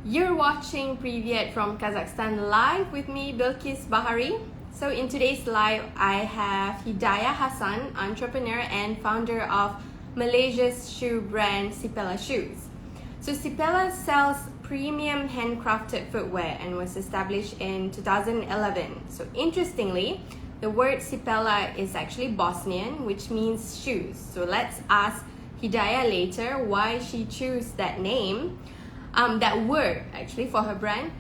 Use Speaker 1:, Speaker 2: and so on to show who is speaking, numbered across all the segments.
Speaker 1: You're watching Privet from Kazakhstan live with me, Bilkis Bahari. So in today's live, I have Hidayah Hassan, entrepreneur and founder of Malaysia's shoe brand Cipela Shoes. So Cipela sells premium handcrafted footwear and was established in 2011. So interestingly, the word Cipela is actually Bosnian, which means shoes. So let's ask Hidayah later why she chose that name. That word actually for her brand.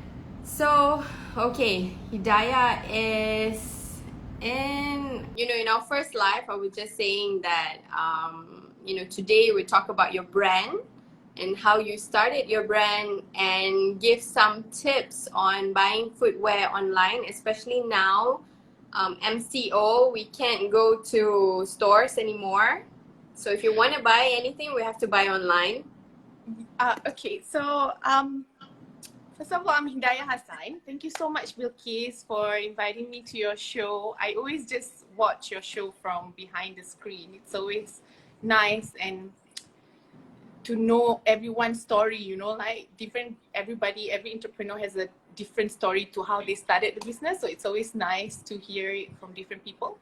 Speaker 1: So okay, Hidayah is in our first live I was just saying that today we talk about your brand and how you started your brand and give some tips on buying footwear online, especially now. MCO, we can't go to stores anymore, so if you want to buy anything we have to buy online.
Speaker 2: Okay, so first of all, I'm Hidayah Hassan. Thank you so much, Bilkis, for inviting me to your show. I always just watch your show from behind the screen. It's always nice and to know everyone's story, like every entrepreneur has a different story to how they started the business. So it's always nice to hear it from different people.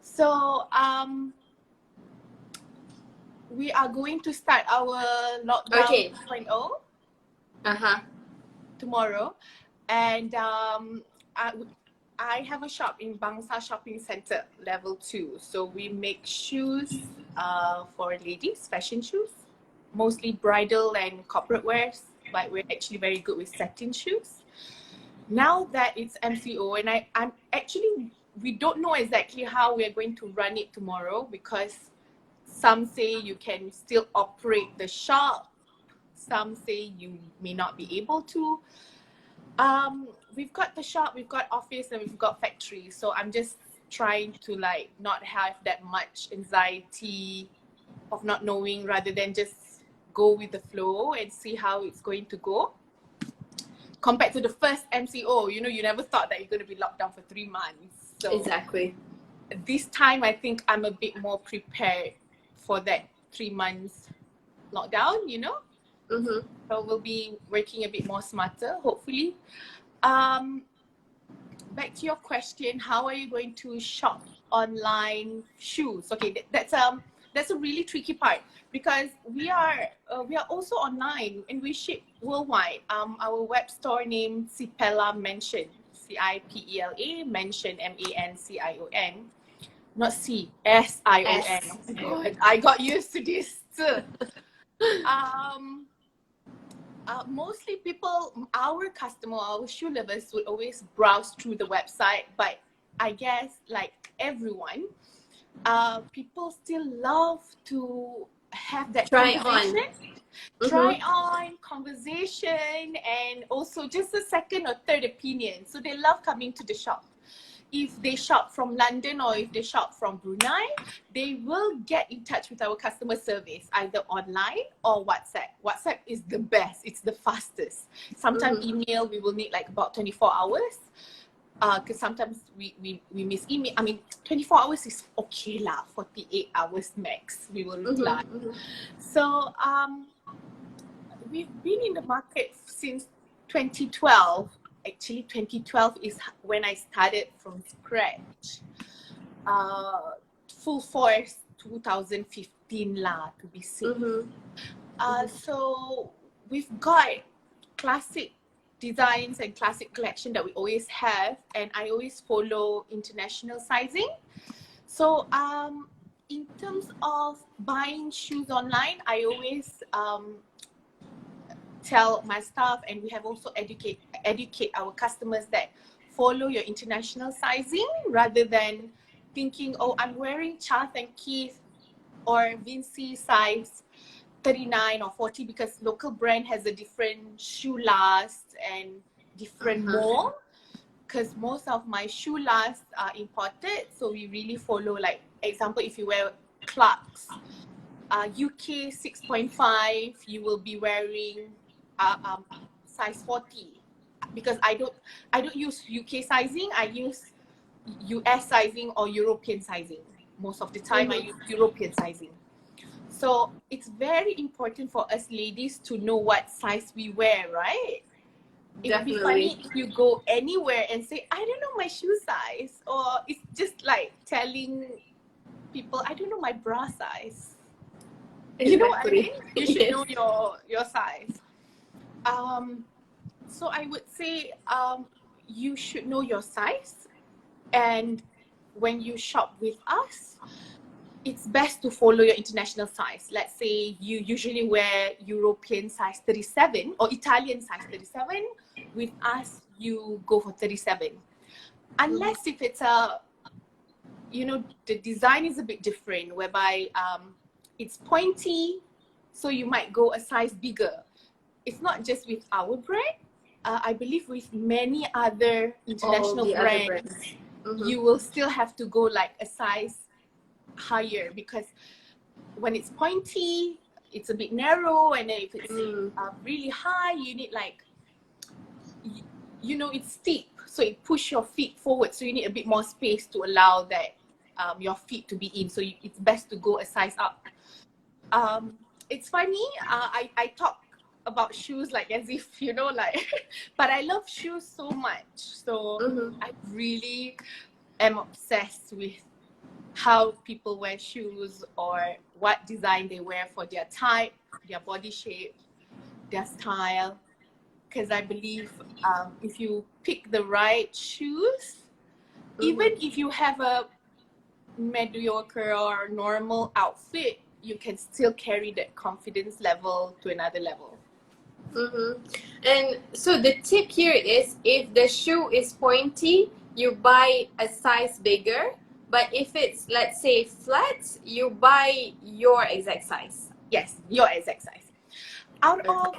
Speaker 2: So we are going to start our lockdown 2.0 tomorrow, and I have a shop in Bangsa Shopping Center, level 2. So we make shoes for ladies, fashion shoes, mostly bridal and corporate wears, but we're actually very good with satin shoes. Now that it's MCO, and I'm actually, we don't know exactly how we're going to run it tomorrow, because some say you can still operate the shop. Some say you may not be able to. We've got the shop, we've got office, and we've got factory. So I'm just trying to not have that much anxiety of not knowing, rather than just go with the flow and see how it's going to go. Compared to the first MCO, you never thought that you're going to be locked down for 3 months. So
Speaker 1: Exactly.
Speaker 2: This time, I think I'm a bit more prepared for that 3 months lockdown, So we'll be working a bit more smarter, hopefully. Back to your question, how are you going to shop online shoes? Okay, that's a really tricky part, because we are also online and we ship worldwide. Our web store named Cipela Mansion, Cipela Mansion, Mansion, not Sion. Oh my God, I got used to this too. Mostly people, our shoe lovers would always browse through the website, but I guess like everyone, people still love to have that try on conversation, and also just a second or third opinion. So they love coming to the shop. If they shop from London or if they shop from Brunei, they will get in touch with our customer service, either online or WhatsApp. WhatsApp is the best, it's the fastest. Sometimes email, we will need about 24 hours. Because sometimes we miss email. 24 hours is okay lah, 48 hours max, we will reply. So we've been in the market since 2012. Actually, 2012 is when I started from scratch. Full force 2015 lah, to be safe. So we've got classic designs and classic collection that we always have, and I always follow international sizing. So in terms of buying shoes online, I always tell my staff, and we have also educate our customers that follow your international sizing, rather than thinking, oh, I'm wearing Charles and Keith or Vinci size 39 or 40, because local brand has a different shoe last and different mold. Because most of my shoe lasts are imported, so we really follow, like example, if you wear Clarks UK 6.5, you will be wearing size 40, because I don't use UK sizing, I use US sizing or European sizing. Most of the time I use European sizing. So it's very important for us ladies to know what size we wear, right? It would be
Speaker 1: Definitely.
Speaker 2: funny if you go anywhere and say, I don't know my shoe size, or it's just like telling people, I don't know my bra size. You know what I
Speaker 1: Exactly.
Speaker 2: mean? You should
Speaker 1: Yes.
Speaker 2: know your size. So I would say you should know your size, and when you shop with us, it's best to follow your international size. Let's say you usually wear European size 37 or Italian size 37. With us, you go for 37. Unless if it's a, you know, the design is a bit different, whereby it's pointy, so you might go a size bigger. It's not just with our brand. I believe with many other
Speaker 1: All
Speaker 2: international
Speaker 1: the other
Speaker 2: brands,
Speaker 1: brands.
Speaker 2: you will still have to go like a size higher, because when it's pointy, it's a bit narrow, and then if it's really high, you need like, you know, it's steep, so it push your feet forward, so you need a bit more space to allow that your feet to be in. So it's best to go a size up. It's funny, I talk about shoes like as if, you know, like but I love shoes so much, so I really am obsessed with how people wear shoes, or what design they wear for their type, their body shape, their style. Because I believe if you pick the right shoes, even if you have a mediocre or normal outfit, you can still carry that confidence level to another level.
Speaker 1: And so the tip here is, if the shoe is pointy, you buy a size bigger. But if it's, let's say, flat, you buy your exact size.
Speaker 2: Yes, your exact size. Out of,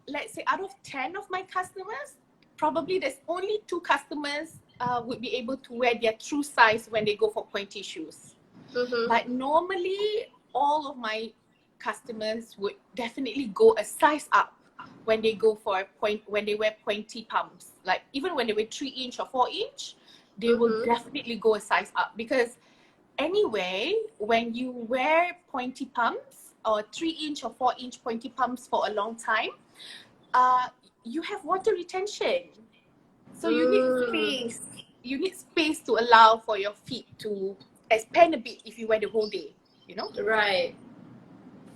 Speaker 2: let's say, out of 10 of my customers, probably there's only 2 customers would be able to wear their true size when they go for pointy shoes. But normally, all of my customers would definitely go a size up when they go for when they wear pointy pumps. Like even when they wear 3-inch or 4-inch, they will definitely go a size up, because anyway, when you wear pointy pumps or 3-inch or 4-inch pointy pumps for a long time, you have water retention. So you need space. You need space to allow for your feet to expand a bit if you wear the whole day, you know?
Speaker 1: Right.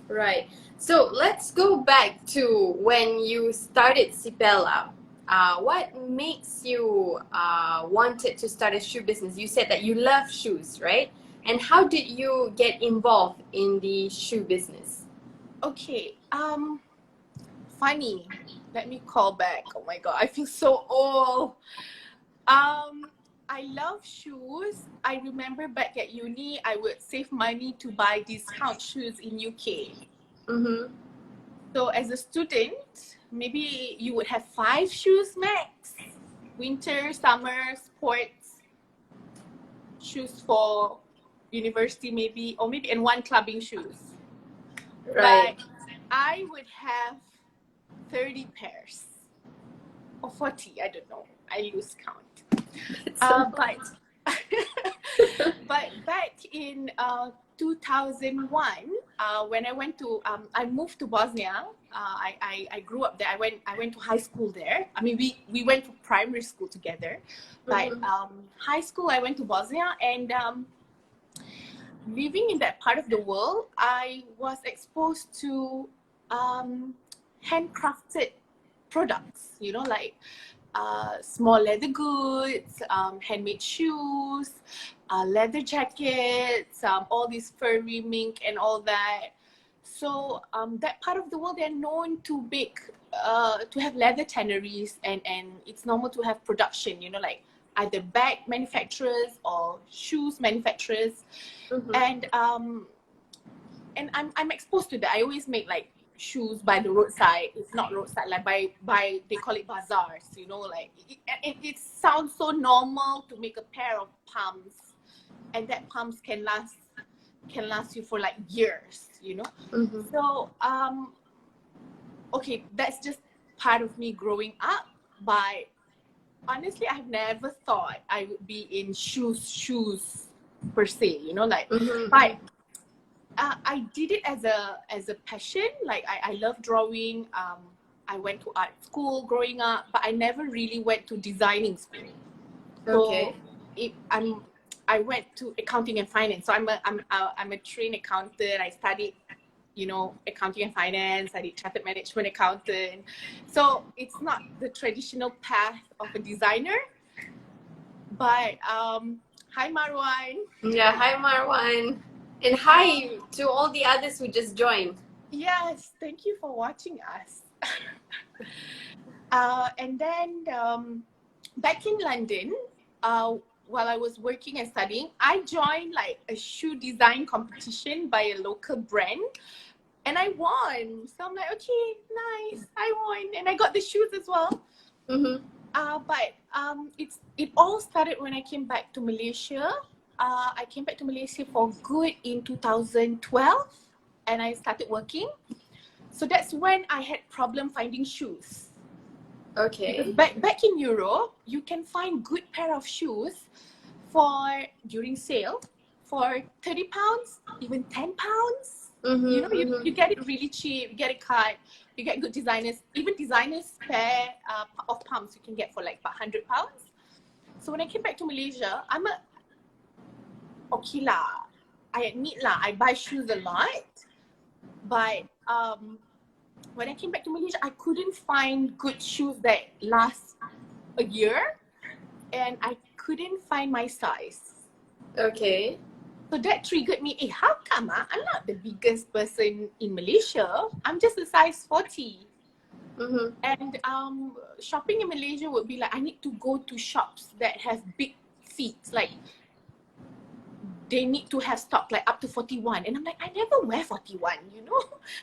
Speaker 1: Right. So let's go back to when you started Cipela. What makes you wanted to start a shoe business? You said that you love shoes, right? And how did you get involved in the shoe business?
Speaker 2: Okay. Funny. Let me call back. Oh my god, I feel so old. I love shoes. I remember back at uni, I would save money to buy discount shoes in UK. So as a student, maybe you would have 5 shoes max. Winter, summer, sports, shoes for university maybe, or maybe, and 1 clubbing shoes.
Speaker 1: Right.
Speaker 2: But I would have 30 pairs or 40, I don't know. I lose count. But back in 2001, when I went to, I moved to Bosnia. I grew up there. I went to high school there. I mean, we went to primary school together. But high school, I went to Bosnia, and living in that part of the world, I was exposed to handcrafted products, you know, like small leather goods, handmade shoes, leather jackets, all these furry mink and all that. So that part of the world, they're known to bake, to have leather tanneries, and it's normal to have production, you know, like either bag manufacturers or shoes manufacturers. And I'm exposed to that. I always make like shoes by the roadside. It's not roadside, like by they call it bazaars, you know, like it sounds so normal to make a pair of pumps, and that pumps can last you for like years, you know. So okay, that's just part of me growing up. But honestly, I've never thought I would be in shoes per se, you know, like but I did it as a passion. Like I love drawing. I went to art school growing up, but I never really went to designing school. So
Speaker 1: Okay.
Speaker 2: I went to accounting and finance. So I'm a trained accountant. I studied, accounting and finance. I did chartered management accountant. So it's not the traditional path of a designer. But hi Marwan.
Speaker 1: Yeah, hi Marwan. And hi to all the others who just joined.
Speaker 2: Yes, thank you for watching us. And then back in London, while I was working and studying, I joined like a shoe design competition by a local brand, and I won. So I'm like, okay, nice, I won, and I got the shoes as well. But it all started when I came back to Malaysia. I came back to Malaysia for good in 2012, and I started working. So that's when I had problem finding shoes.
Speaker 1: Okay.
Speaker 2: Back in Europe, you can find good pair of shoes during sale for £30, even £10. You get it really cheap. You get it cut. You get good designers. Even designers pair of pumps you can get for like about £100. So when I came back to Malaysia, okay lah. I admit lah, I buy shoes a lot, but when I came back to Malaysia, I couldn't find good shoes that last a year, and I couldn't find my size.
Speaker 1: Okay.
Speaker 2: So that triggered me, how come I'm not the biggest person in Malaysia, I'm just a size 40. And shopping in Malaysia would be like, I need to go to shops that have big feet, like they need to have stock like up to 41, and I'm like, I never wear 41,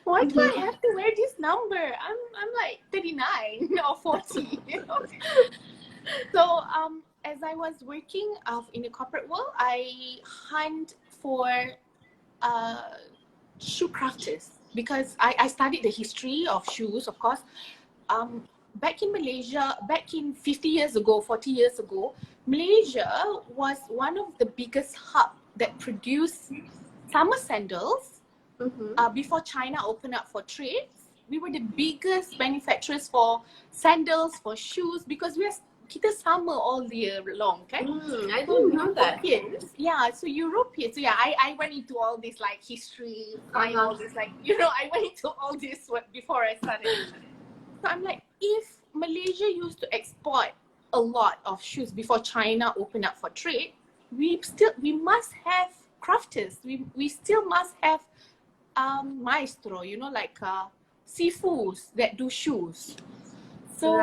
Speaker 2: why do I have to wear this number? I'm like 39 or 40. So as I was working in the corporate world, I hunt for shoe crafters, because I studied the history of shoes, of course. Back in Malaysia, back in 50 years ago, 40 years ago, Malaysia was one of the biggest hubs that produced summer sandals before China opened up for trade. We were the biggest manufacturers for sandals, for shoes, because kita summer all year long, okay?
Speaker 1: I didn't know that.
Speaker 2: So Europeans. So yeah, I went into all this like history, all this like, I went into all this before I started. So I'm like, if Malaysia used to export a lot of shoes before China opened up for trade, we must have crafters. We still must have maestro, like sifus that do shoes. So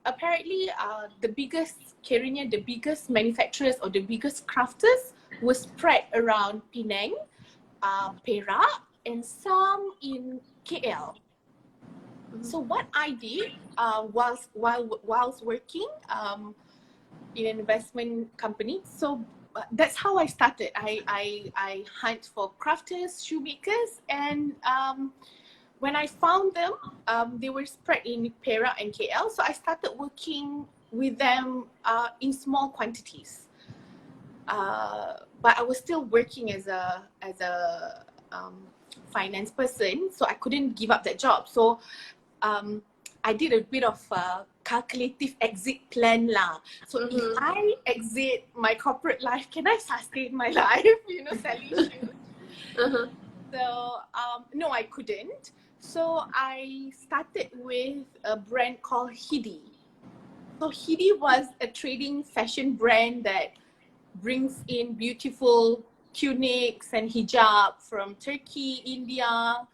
Speaker 2: apparently the biggest manufacturers or the biggest crafters were spread around Penang, Perak, and some in KL. So what I did whilst working in an investment company, so that's how I started. I hunt for crafters, shoemakers, and when I found them, they were spread in Perak and KL. So I started working with them in small quantities. But I was still working as a finance person, so I couldn't give up that job. So I did a bit of calculative exit plan lah. So if I exit my corporate life, can I sustain my life? Selling shoes. So no, I couldn't. So I started with a brand called Hidi. So Hidi was a trading fashion brand that brings in beautiful tunics and hijab from Turkey, India,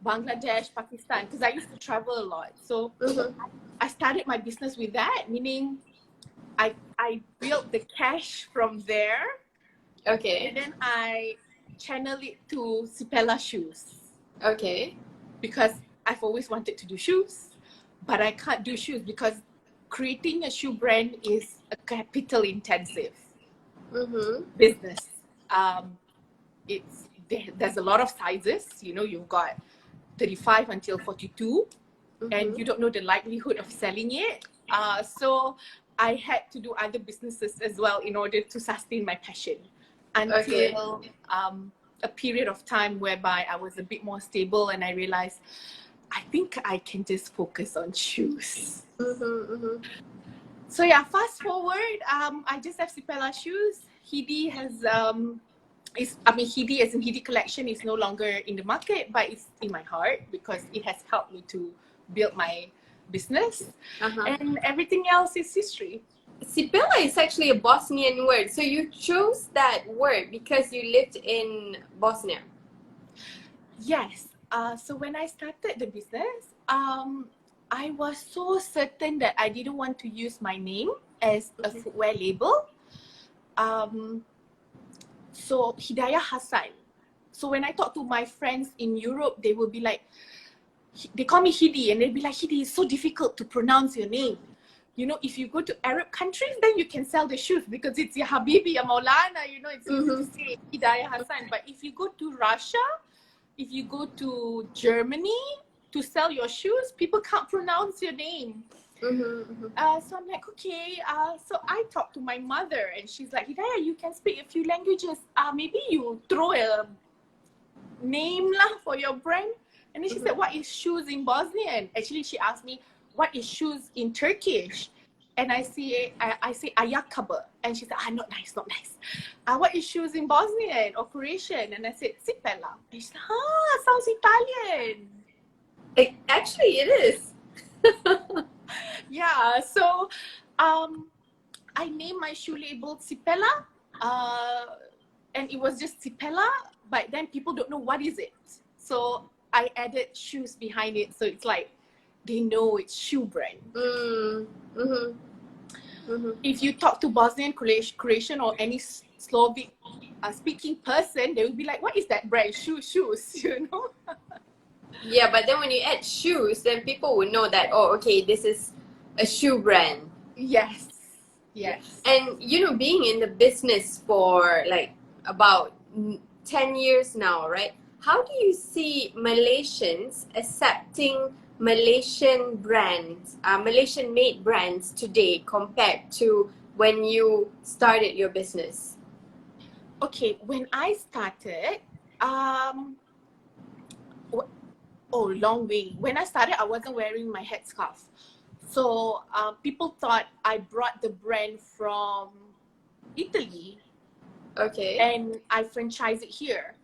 Speaker 2: Bangladesh, Pakistan, because I used to travel a lot. So I started my business with that, meaning I built the cash from there.
Speaker 1: Okay.
Speaker 2: And then I channeled it to Cipela shoes.
Speaker 1: Okay.
Speaker 2: Because I've always wanted to do shoes, but I can't do shoes because creating a shoe brand is a capital intensive business. There's a lot of sizes. You've got 35 until 42, and you don't know the likelihood of selling it. So I had to do other businesses as well in order to sustain my passion until a period of time whereby I was a bit more stable, and I realized I think I can just focus on shoes. So
Speaker 1: Mm-hmm.
Speaker 2: fast forward, I just have Cipela shoes. Hidi has Hidi as in Hidi collection is no longer in the market, but it's in my heart because it has helped me to build my business, and everything else is history.
Speaker 1: Cipela is actually a Bosnian word, so you chose that word because you lived in Bosnia.
Speaker 2: Yes. So when I started the business, I was so certain that I didn't want to use my name as a footwear label. So Hidayah Hassan. So when I talk to my friends in Europe, they will be like, they call me Hidi, and they'll be like, Hidi, it's so difficult to pronounce your name. You know, if you go to Arab countries, then you can sell the shoes because it's Ya Habibi, Ya Maulana, you know, it's easy to say Hidayah Hassan. But if you go to Russia, if you go to Germany to sell your shoes, people can't pronounce your name. So I'm like, okay. So I talked to my mother, and she's like, Hidayah, you can speak a few languages. Maybe you throw a name lah for your brand. And then she said, what is shoes in Bosnian? Actually, she asked me, what is shoes in Turkish? And I say ayakkabı. And she said, not nice. What is shoes in Bosnian or Croatian? And I said, Cipela. And she said, sounds Italian.
Speaker 1: Actually, it is.
Speaker 2: Yeah, so I named my shoe label Cipela, and it was just Cipela, but then people don't know what is it. So I added shoes behind it, so it's like they know it's shoe brand. If you talk to Bosnian, Croatian, or any Slavic speaking person, they will be like, what is that brand? Shoes, you know?
Speaker 1: Yeah, but then when you add shoes, then people would know that, oh, okay, this is a shoe brand.
Speaker 2: Yes.
Speaker 1: And you know, being in the business for like about 10 years now, right? How do you see Malaysians accepting Malaysian brands, Malaysian-made brands today compared to when you started your business?
Speaker 2: Okay, when I started, long way. When I started, I wasn't wearing my headscarf. So people thought I brought the brand from Italy.
Speaker 1: Okay.
Speaker 2: And I franchised it here.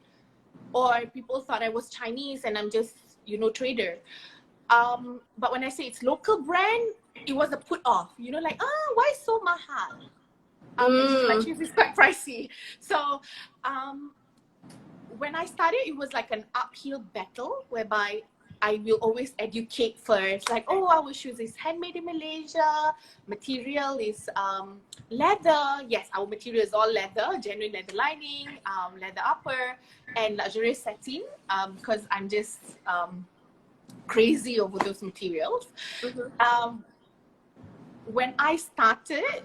Speaker 2: Or people thought I was Chinese and I'm just, trader. But when I say it's local brand, it was a put off. Like, why so mahal? My shoes is quite pricey. So when I started, it was like an uphill battle whereby I will always educate first, like, our shoes is handmade in Malaysia, material is leather. Yes, our material is all leather, genuine leather lining, leather upper, and luxurious satin, because I'm just crazy over those materials. When I started,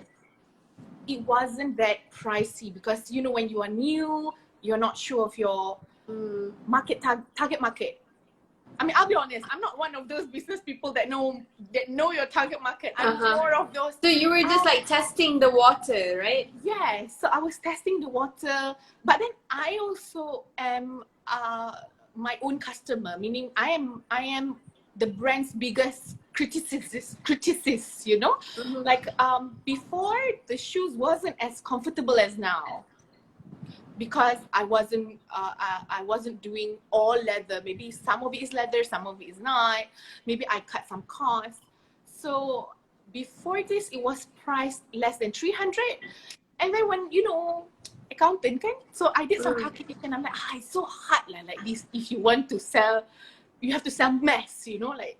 Speaker 2: it wasn't that pricey because, when you are new, you're not sure of your target market. I mean, I'll be honest, I'm not one of those business people that know your target market. I'm more of those.
Speaker 1: So you were just like testing the water, right?
Speaker 2: Yeah, so I was testing the water, but then I also am my own customer, meaning I am the brand's biggest criticist, Like before, the shoes wasn't as comfortable as now. Because I wasn't doing all leather. Maybe some of it is leather, some of it is not. Maybe I cut some costs. So before this, it was priced less than 300. And then when, accountant, kan? So I did some calculation. I'm like, it's so hard like this. If you want to sell, you have to sell mass, like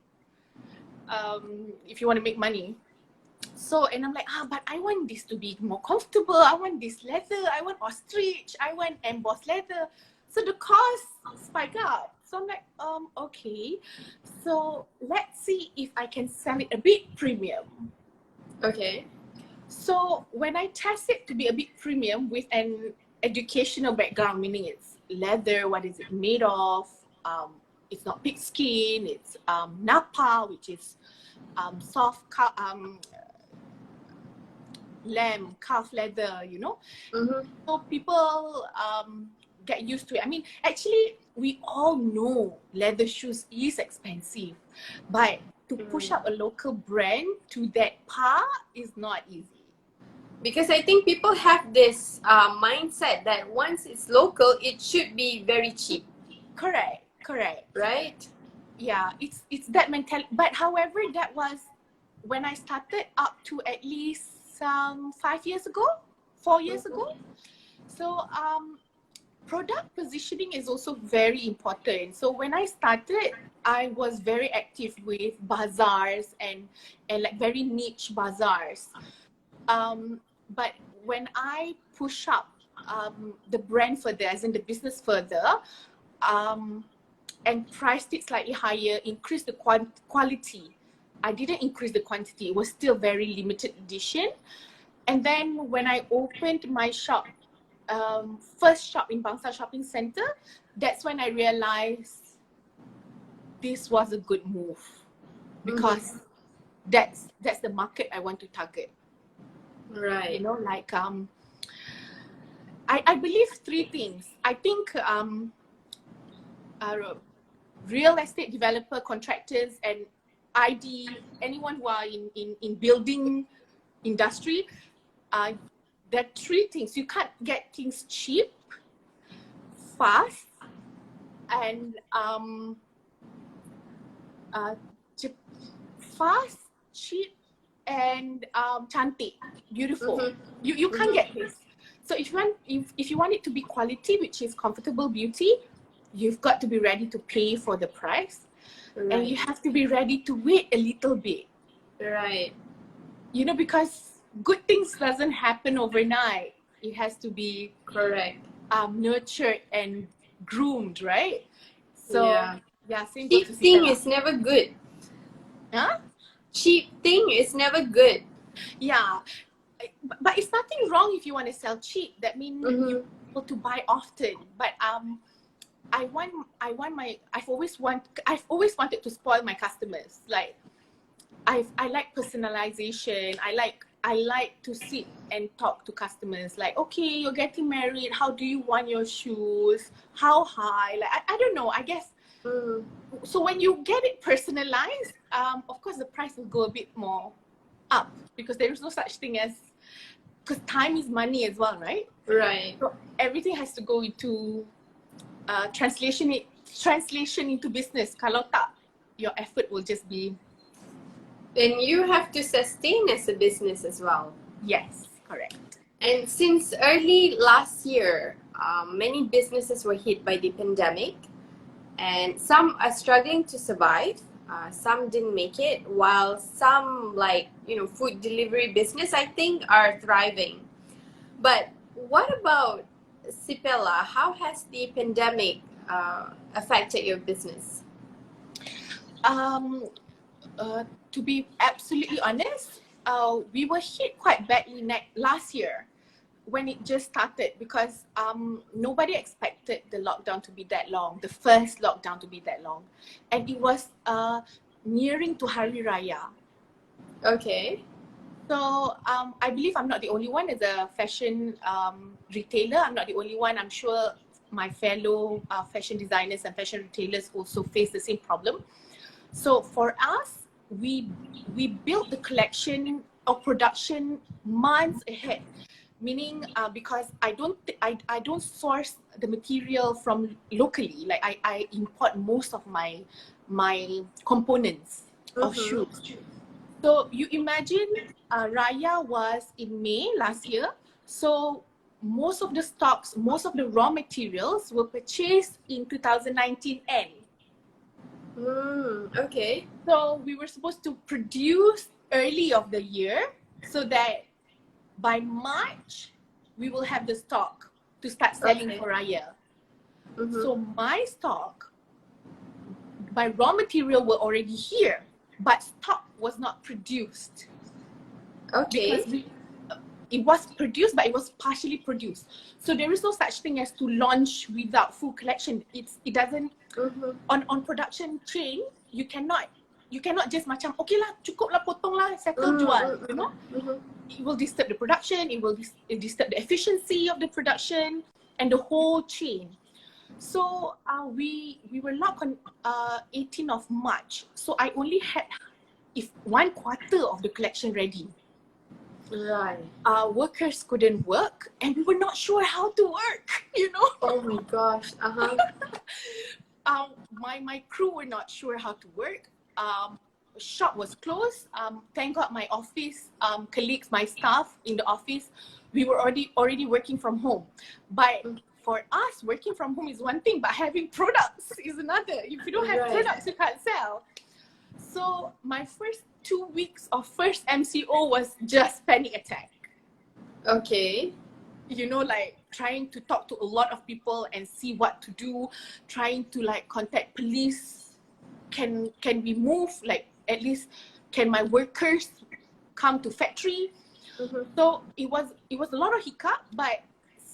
Speaker 2: if you want to make money. So, and I'm like, but I want this to be more comfortable. I want this leather. I want ostrich. I want embossed leather. So the cost spike up. So I'm like, okay. So let's see if I can sell it a bit premium.
Speaker 1: Okay.
Speaker 2: So when I test it to be a bit premium with an educational background, meaning it's leather, what is it made of? It's not pig skin. It's napa, which is soft lamb, calf leather, So people get used to it. I mean, actually, we all know leather shoes is expensive, but to push up a local brand to that par is not easy.
Speaker 1: Because I think people have this mindset that once it's local, it should be very cheap,
Speaker 2: Correct.
Speaker 1: right?
Speaker 2: Yeah, it's that mentality. But however, that was when I started up to at least 5 years ago, 4 years ago. So product positioning is also very important. So when I started, I was very active with bazaars and like very niche bazaars. But when I push up the brand further, as in the business further, and priced it slightly higher, increased the quality. I didn't increase the quantity. It was still very limited edition. And then when I opened my shop, first shop in Bangsa Shopping Center, that's when I realized this was a good move, because that's the market I want to target.
Speaker 1: Right.
Speaker 2: You know, like I believe three things. I think real estate developer, contractors, and anyone who are in building industry, there are three things. You can't get things cheap, fast, and fast, cheap, and cantik, beautiful. You can't get this. So if you want it to be quality, which is comfortable beauty, you've got to be ready to pay for the price, and you have to be ready to wait a little bit.
Speaker 1: Right.
Speaker 2: You know, because good things doesn't happen overnight. It has to be
Speaker 1: Correct.
Speaker 2: Nurtured and groomed, right? So yeah, same goes
Speaker 1: Cheap
Speaker 2: to
Speaker 1: thing
Speaker 2: Cipela.
Speaker 1: is never good.
Speaker 2: Huh?
Speaker 1: Cheap thing is never good.
Speaker 2: Yeah, but it's nothing wrong if you want to sell cheap. That means you want to buy often. But I've always wanted to spoil my customers. Like I like personalization. I like to sit and talk to customers. Like, okay, you're getting married. How do you want your shoes? How high? Like I don't know. I guess. So when you get it personalized, of course the price will go a bit more up, because there is no such thing as, because time is money as well, right?
Speaker 1: Right.
Speaker 2: So everything has to go into translation into business. Kalau tak, your effort will just be.
Speaker 1: Then you have to sustain as a business as well.
Speaker 2: Yes, correct.
Speaker 1: And since early last year, many businesses were hit by the pandemic, and some are struggling to survive. Some didn't make it, while some, like, food delivery business, I think, are thriving. But what about Cipela? How has the pandemic affected your business?
Speaker 2: To be absolutely honest, we were hit quite badly last year when it just started, because nobody expected the lockdown to be that long, the first lockdown to be that long. And it was nearing to Hari Raya.
Speaker 1: Okay.
Speaker 2: So I believe I'm not the only one as a fashion retailer. I'm not the only one. I'm sure my fellow fashion designers and fashion retailers also face the same problem. So for us, we built the collection or production months ahead. Meaning, because I don't source the material from locally. Like I import most of my components of shoes. So you imagine, Raya was in May last year. So most of the stocks, most of the raw materials were purchased in 2019 end.
Speaker 1: Okay.
Speaker 2: So we were supposed to produce early of the year so that by March, we will have the stock to start selling for Raya. So my stock, my raw material were already here, but stock was not produced.
Speaker 1: Okay.
Speaker 2: Because it was produced, but it was partially produced. So there is no such thing as to launch without full collection. It doesn't, on production chain, you cannot just macam, okay lah, cukup lah, potong lah, settle jual, you know? It will disturb the production, it will disturb the efficiency of the production and the whole chain. So we were locked on 18th of March. So I only had if 1/4 of the collection ready.
Speaker 1: Right.
Speaker 2: Workers couldn't work and we were not sure how to work, you know.
Speaker 1: Oh my gosh.
Speaker 2: My crew were not sure how to work. Shop was closed. Thank God my office colleagues, my staff in the office, we were already working from home. But for us, working from home is one thing, but having products is another. If you don't have
Speaker 1: Right.
Speaker 2: products, you can't sell. So my first 2 weeks of first MCO was just panic attack.
Speaker 1: Okay.
Speaker 2: You know, like trying to talk to a lot of people and see what to do, trying to like contact police. Can we move? Like at least can my workers come to factory? So it was a lot of hiccup, but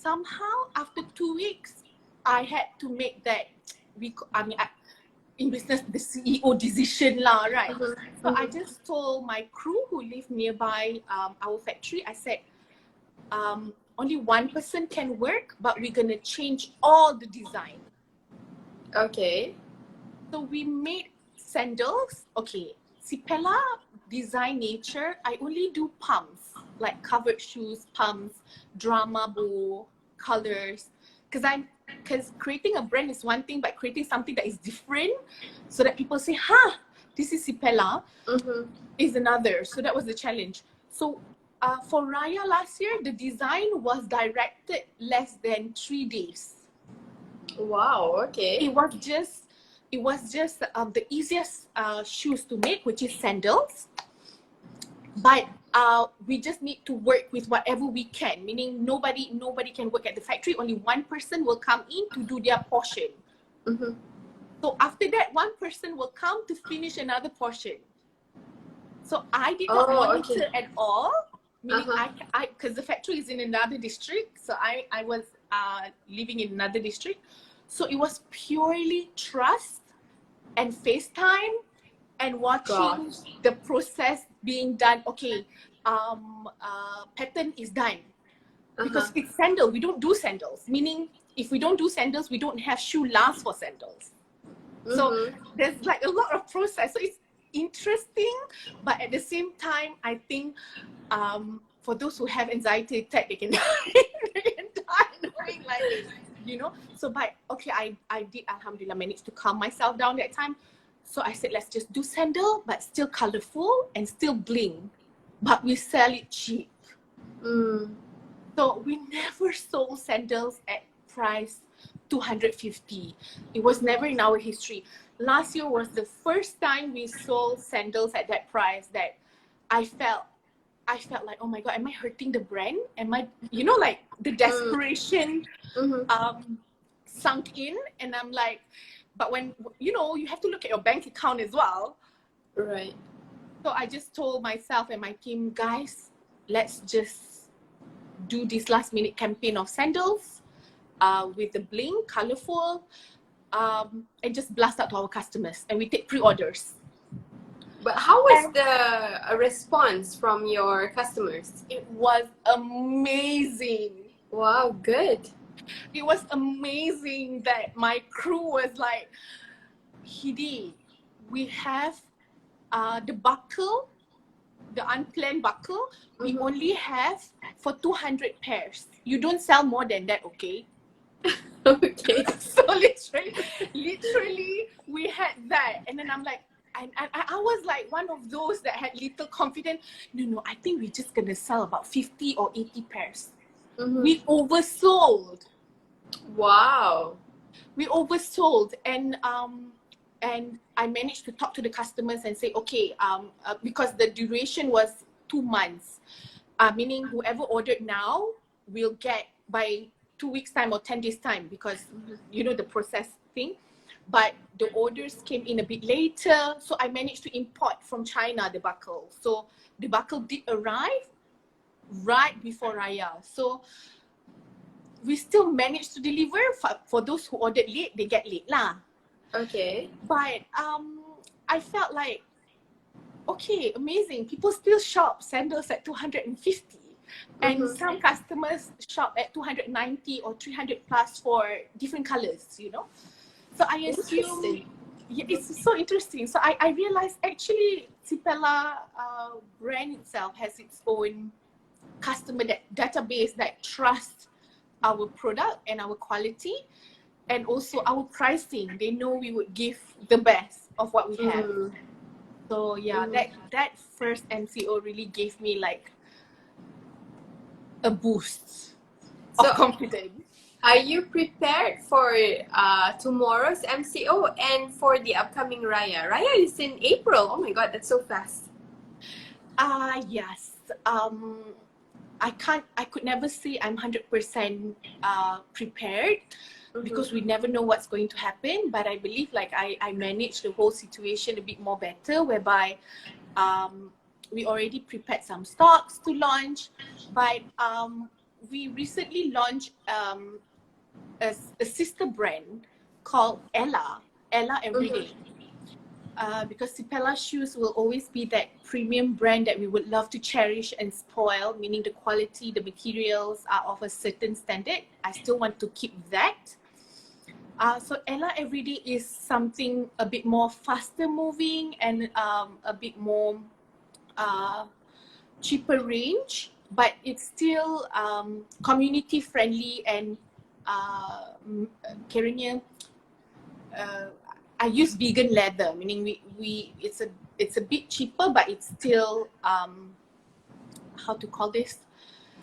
Speaker 2: somehow after 2 weeks, I had to make that. In business, the CEO decision lah, right? So I just told my crew who live nearby our factory. I said, only one person can work, but we're gonna change all the design.
Speaker 1: Okay.
Speaker 2: So we made sandals. Okay, Cipela design nature. I only do pumps, like covered shoes, pumps, drama bow, colors. Because creating a brand is one thing, but creating something that is different, so that people say, "Huh, this is Cipela," is another. So that was the challenge. So for Raya last year, the design was directed less than 3 days.
Speaker 1: Wow. Okay.
Speaker 2: It was just the easiest shoes to make, which is sandals. But we just need to work with whatever we can, meaning nobody can work at the factory. Only one person will come in to do their portion. So after that, one person will come to finish another portion. So I did not monitor at all, meaning I because the factory is in another district, so I was living in another district. So it was purely trust and FaceTime and watching the process being done. Okay, pattern is done. Because it's sandal, we don't do sandals. Meaning, if we don't do sandals, we don't have shoe last for sandals. So there's like a lot of process. So it's interesting, but at the same time, I think for those who have anxiety attack, they can die knowing, like, you know. So but okay, I did alhamdulillah manage to calm myself down that time. So I said, let's just do sandal, but still colorful and still bling, but we sell it cheap. So we never sold sandals at price 250. It was never in our history. Last year was the first time we sold sandals at that price that I felt like, oh my God, am I hurting the brand? Am I, you know, like the desperation sunk in, and I'm like, but when, you know, you have to look at your bank account as well.
Speaker 1: Right.
Speaker 2: So I just told myself and my team, guys, let's just do this last minute campaign of sandals with the bling, colorful, and just blast out to our customers. And we take pre-orders.
Speaker 1: But how was the response from your customers?
Speaker 2: It was amazing.
Speaker 1: Wow, good.
Speaker 2: It was amazing that my crew was like, Hidi, we have the buckle, the unplanned buckle, we only have for 200 pairs. You don't sell more than that, okay?
Speaker 1: Okay.
Speaker 2: So literally, we had that. And then I'm like, I was like one of those that had little confidence. No, I think we're just gonna sell about 50 or 80 pairs. We oversold.
Speaker 1: Wow.
Speaker 2: We oversold, and I managed to talk to the customers and say, okay, because the duration was 2 months, meaning whoever ordered now will get by 2 weeks time or 10 days time, because you know the process thing. But the orders came in a bit later, so I managed to import from China the buckle. So the buckle did arrive right before Raya. So we still managed to deliver. For those who ordered late, they get late lah.
Speaker 1: Okay.
Speaker 2: But I felt like, okay, amazing. People still shop sandals at 250. And some customers shop at 290 or 300 plus for different colors, you know. So I assume, yeah, it's so interesting. So I realized actually Cipela brand itself has its own customer database that trusts our product and our quality, and also our pricing. They know we would give the best of what we have. So yeah, that first MCO really gave me like a boost of confidence.
Speaker 1: Are you prepared for tomorrow's MCO and for the upcoming Raya? Raya is in April. Oh my god, that's so fast.
Speaker 2: Yes. I could never say I'm 100% prepared because we never know what's going to happen. But I believe like I managed the whole situation a bit more better, whereby we already prepared some stocks to launch. But we recently launched a sister brand called Ella Everyday. Because Cipela shoes will always be that premium brand that we would love to cherish and spoil, meaning the quality, the materials are of a certain standard. I still want to keep that. So Ella Everyday is something a bit more faster moving and a bit more cheaper range, but it's still community friendly and carrying I use vegan leather, meaning it's a bit cheaper, but it's still how to call this?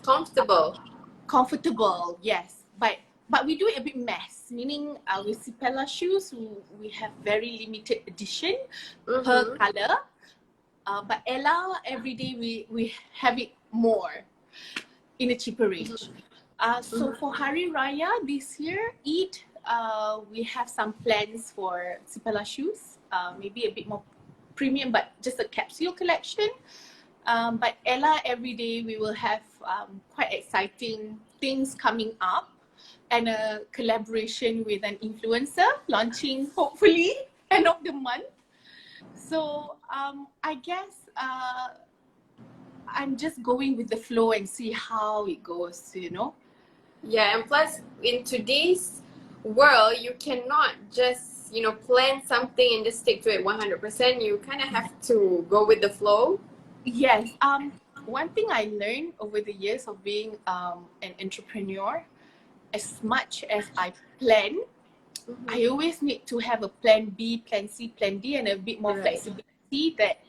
Speaker 2: Comfortable, yes. But we do it a bit mass, meaning with Cipela shoes we have very limited edition per color. But Ella Everyday we have it more in a cheaper range. So for Hari Raya this year, Eid, we have some plans for Cipela shoes, maybe a bit more premium, but just a capsule collection. But Ella Everyday, we will have quite exciting things coming up, and a collaboration with an influencer launching hopefully end of the month. So I guess I'm just going with the flow and see how it goes, you know.
Speaker 1: Yeah, and plus in today's world, you cannot just, you know, plan something and just stick to it 100%. You kind of have to go with the flow.
Speaker 2: Yes. One thing I learned over the years of being an entrepreneur, as much as I plan, I always need to have a plan B, plan C, plan D, and a bit more flexibility that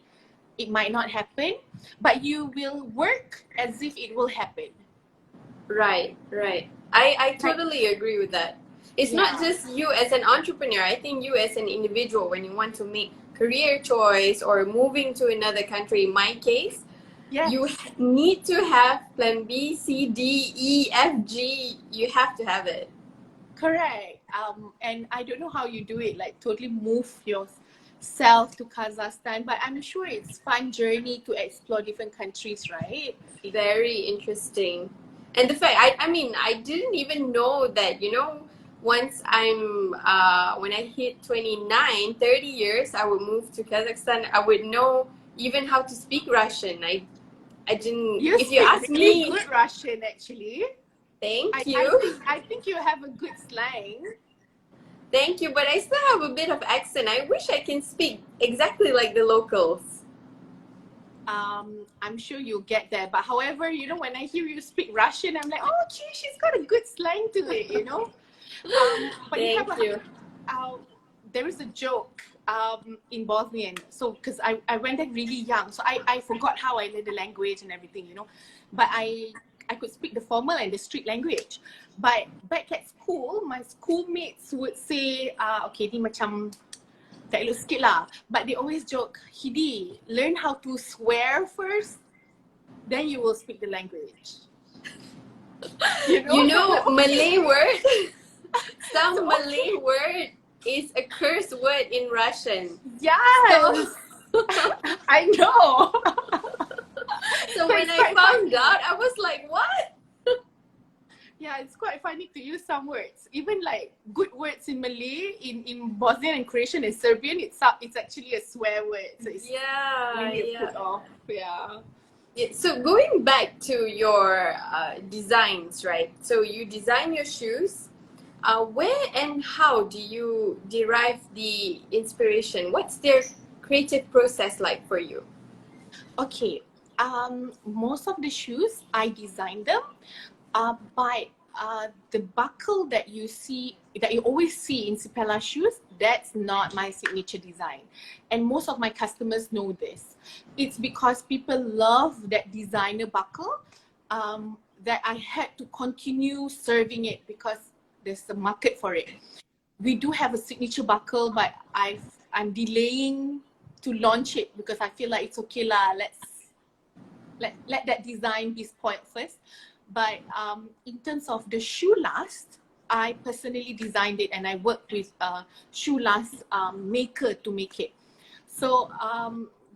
Speaker 2: it might not happen, but you will work as if it will happen.
Speaker 1: Right. I totally agree with that. It's not just you as an entrepreneur. I think you as an individual, when you want to make career choice or moving to another country, in my case, you need to have plan B, C, D, E, F, G. You have to have it.
Speaker 2: Correct. And I don't know how you do it, like totally move yourself to Kazakhstan, but I'm sure it's fun journey to explore different countries, right?
Speaker 1: Very interesting. And the fact, I mean, I didn't even know that, you know, once when I hit 29, 30 years, I would move to Kazakhstan. I would know even how to speak Russian. I didn't, if you ask me.
Speaker 2: Good Russian, actually.
Speaker 1: Thank you.
Speaker 2: I think you have a good slang.
Speaker 1: Thank you, but I still have a bit of accent. I wish I can speak exactly like the locals.
Speaker 2: I'm sure you'll get there. But however, you know, when I hear you speak Russian, I'm like, oh, gee, she's got a good slang to it, you know. But
Speaker 1: Thank you.
Speaker 2: There is a joke in Bosnian. So, because I went there really young, so I forgot how I learned the language and everything, you know. But I could speak the formal and the street language. But back at school, my schoolmates would say, okay, ni macam tak elok sikit lah. But they always joke, Hidi, learn how to swear first, then you will speak the language.
Speaker 1: You know Malay word? Some Malay word is a curse word in Russian.
Speaker 2: Yes! So, I know!
Speaker 1: So when I found out, I was like, what?
Speaker 2: Yeah, it's quite funny to use some words. Even like good words in Malay, in Bosnian and Croatian and Serbian, it's actually a swear word. So it's
Speaker 1: yeah.
Speaker 2: Put off. Yeah.
Speaker 1: Yeah, so going back to your designs, right? So you design your shoes. Where and how do you derive the inspiration? What's their creative process like for you?
Speaker 2: Okay. Most of the shoes I designed them by the buckle that you see, that you always see in Cipela shoes. That's not my signature design, and most of my customers know this. It's because people love that designer buckle that I had to continue serving it because there's a market for it. We do have a signature buckle, but I'm delaying to launch it because I feel like it's okay lah. Let that design be spoiled first. But in terms of the shoe last, I personally designed it and I worked with a shoe last maker to make it. So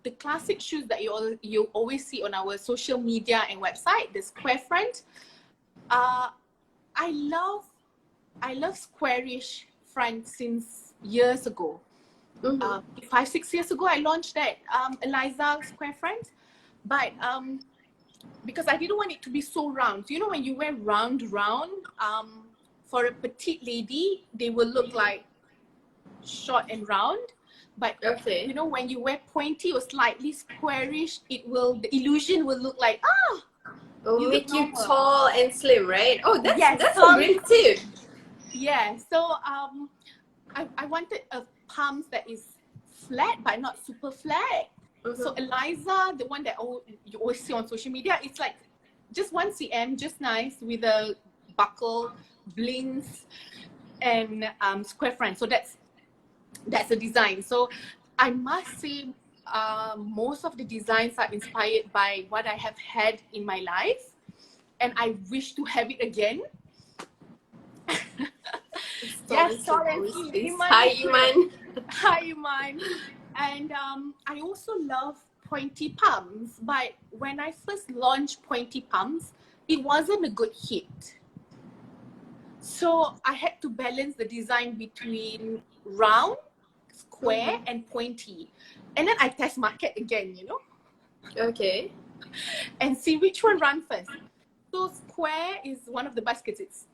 Speaker 2: the classic shoes that you always see on our social media and website, the square front. I love squarish front since years ago. 5-6 years ago, I launched that Eliza square front, but because I didn't want it to be so round. So, you know, when you wear round, for a petite lady, they will look like short and round. But
Speaker 1: Okay.
Speaker 2: you know, when you wear pointy or slightly squarish, the illusion will look like
Speaker 1: It'll
Speaker 2: you look
Speaker 1: make you
Speaker 2: normal.
Speaker 1: tall and slim, right? Oh,
Speaker 2: Yes,
Speaker 1: that's a
Speaker 2: tall.
Speaker 1: great tip.
Speaker 2: Yeah. So I wanted a palms that is flat but not super flat. So Eliza, the one that you always see on social media, it's like just 1 cm, just nice, with a buckle, blings, and square front. So that's the design. So I must say, most of the designs are inspired by what I have had in my life, and I wish to have it again. Yes, tall and slim.
Speaker 1: Hi, Iman.
Speaker 2: Hi, Iman. And I also love pointy palms, but when I first launched pointy palms, it wasn't a good hit. So I had to balance the design between round, square, and pointy. And then I test market again, you know,
Speaker 1: Okay.
Speaker 2: and see which one run first. So square is one of the baskets. It's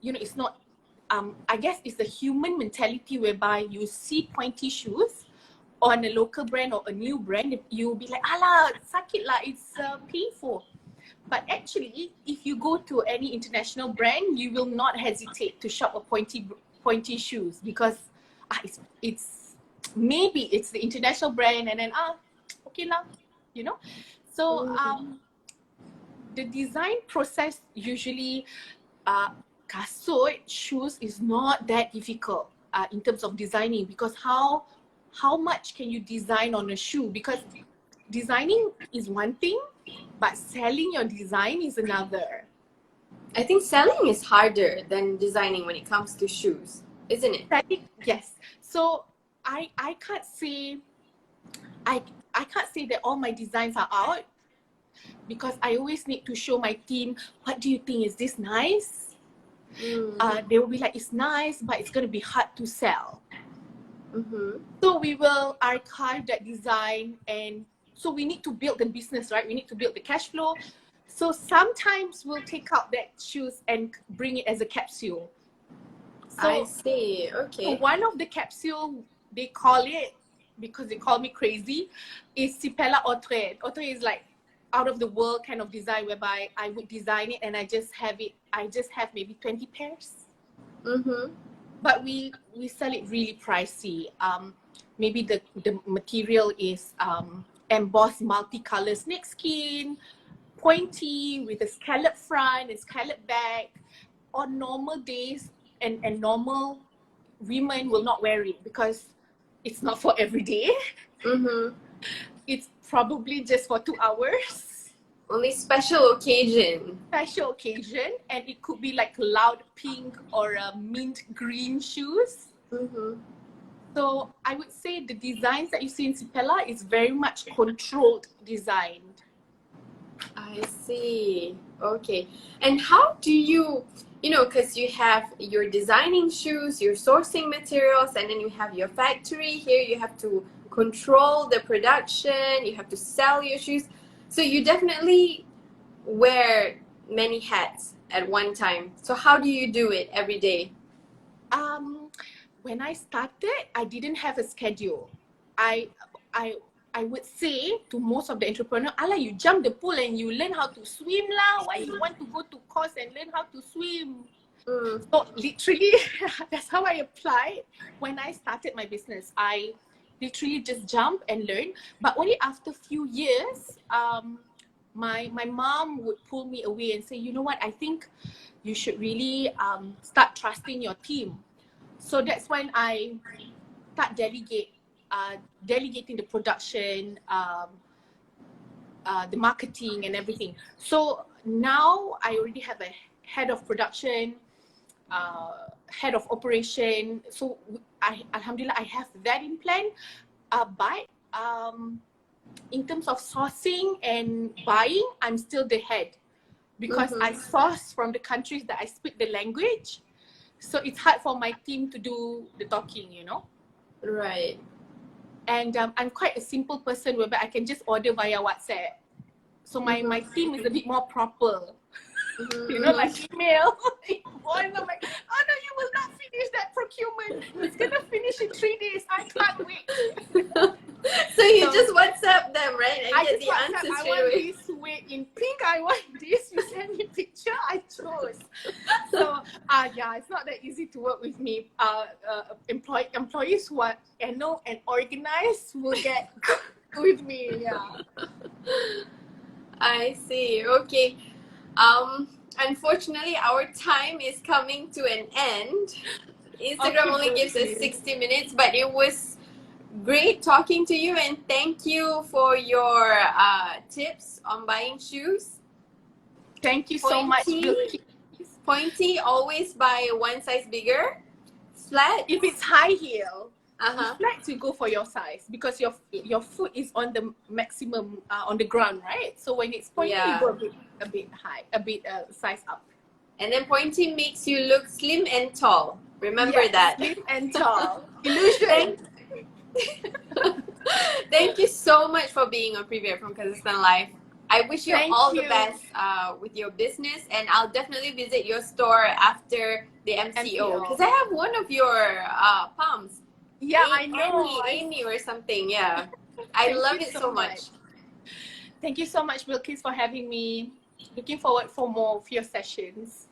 Speaker 2: you know, it's not I guess it's the human mentality whereby you see pointy shoes on a local brand or a new brand, you'll be like, ala, sakit lah, it's painful. But actually, if you go to any international brand, you will not hesitate to shop a pointy shoes because it's maybe it's the international brand, and then okay lah, you know. So the design process usually kasut shoes is not that difficult in terms of designing, because how much can you design on a shoe? Because designing is one thing, but selling your design is another.
Speaker 1: I think selling is harder than designing when it comes to shoes, isn't it?
Speaker 2: Yes. So I can't say I can't say that all my designs are out, because I always need to show my team, what do you think, is this nice? They will be like, it's nice, but it's going to be hard to sell. So we will archive that design, and so we need to build the business, right? We need to build the cash flow. So sometimes we'll take out that shoes and bring it as a capsule. So,
Speaker 1: I see. Okay.
Speaker 2: So one of the capsule, they call it, because they call me crazy, is Cipela Autre. Autre is like out of the world kind of design, whereby I would design it and I just have maybe 20 pairs. But we sell it really pricey. Maybe the material is embossed multicolor snakeskin, pointy with a scallop front and scallop back. On normal days, and normal women will not wear it because it's not for every day. It's probably just for 2 hours.
Speaker 1: Only special occasion.
Speaker 2: Special occasion, and it could be like loud pink or a mint green shoes. So I would say the designs that you see in Cipela is very much controlled design.
Speaker 1: I see. Okay. And how do you know, because you have your designing shoes, your sourcing materials, and then you have your factory here, you have to control the production, you have to sell your shoes. So you definitely wear many hats at one time. So how do you do it every day?
Speaker 2: When I started, I didn't have a schedule. I I I would say to most of the entrepreneurs, Allah, you jump the pool and you learn how to swim lah. Why you want to go to course and learn how to swim? So literally, that's how I applied when I started my business. I literally just jump and learn. But only after few years, my mom would pull me away and say, you know what, I think you should really start trusting your team. So that's when I start delegating the production, the marketing and everything. So now I already have a head of production, head of operation. So Alhamdulillah, I have that in plan. But in terms of sourcing and buying, I'm still the head because I source from the countries that I speak the language. So it's hard for my team to do the talking, you know?
Speaker 1: Right.
Speaker 2: And I'm quite a simple person whereby I can just order via WhatsApp. So my team is a bit more proper. You know, like email. I'm like, oh no, you will not finish that procurement. It's gonna finish in 3 days. I can't wait.
Speaker 1: So you just WhatsApp them, right? And
Speaker 2: I
Speaker 1: get
Speaker 2: just
Speaker 1: the
Speaker 2: WhatsApp,
Speaker 1: answers
Speaker 2: I
Speaker 1: straight
Speaker 2: want
Speaker 1: away.
Speaker 2: this weight in pink. I want this. You send me picture. I chose. So yeah, it's not that easy to work with me. Employees who are anal and organized will get with me. Yeah.
Speaker 1: I see. Okay. Unfortunately, our time is coming to an end. Instagram
Speaker 2: Okay,
Speaker 1: only gives us
Speaker 2: Bilkis.
Speaker 1: 60 minutes, but it was great talking to you, and thank you for your tips on buying shoes.
Speaker 2: Thank you so much, Bilkis.
Speaker 1: Pointy, always buy one size bigger. Flat.
Speaker 2: If it's high heel,
Speaker 1: Uh-huh.
Speaker 2: flats you go for your size because your foot is on the maximum on the ground, right? So when it's pointy, you go a bit high, a bit size up.
Speaker 1: And then pointy makes you look slim and tall. Remember that.
Speaker 2: Slim and tall. Illusion.
Speaker 1: Thank you so much for being on Privet from Kazakhstan Live. I wish you all the best with your business, and I'll definitely visit your store after the MCO because I have one of your palms.
Speaker 2: Yeah, I know.
Speaker 1: Amy or something. Yeah, I love it so much.
Speaker 2: Thank you so much, Bilkis, for having me. Looking forward for more of your sessions.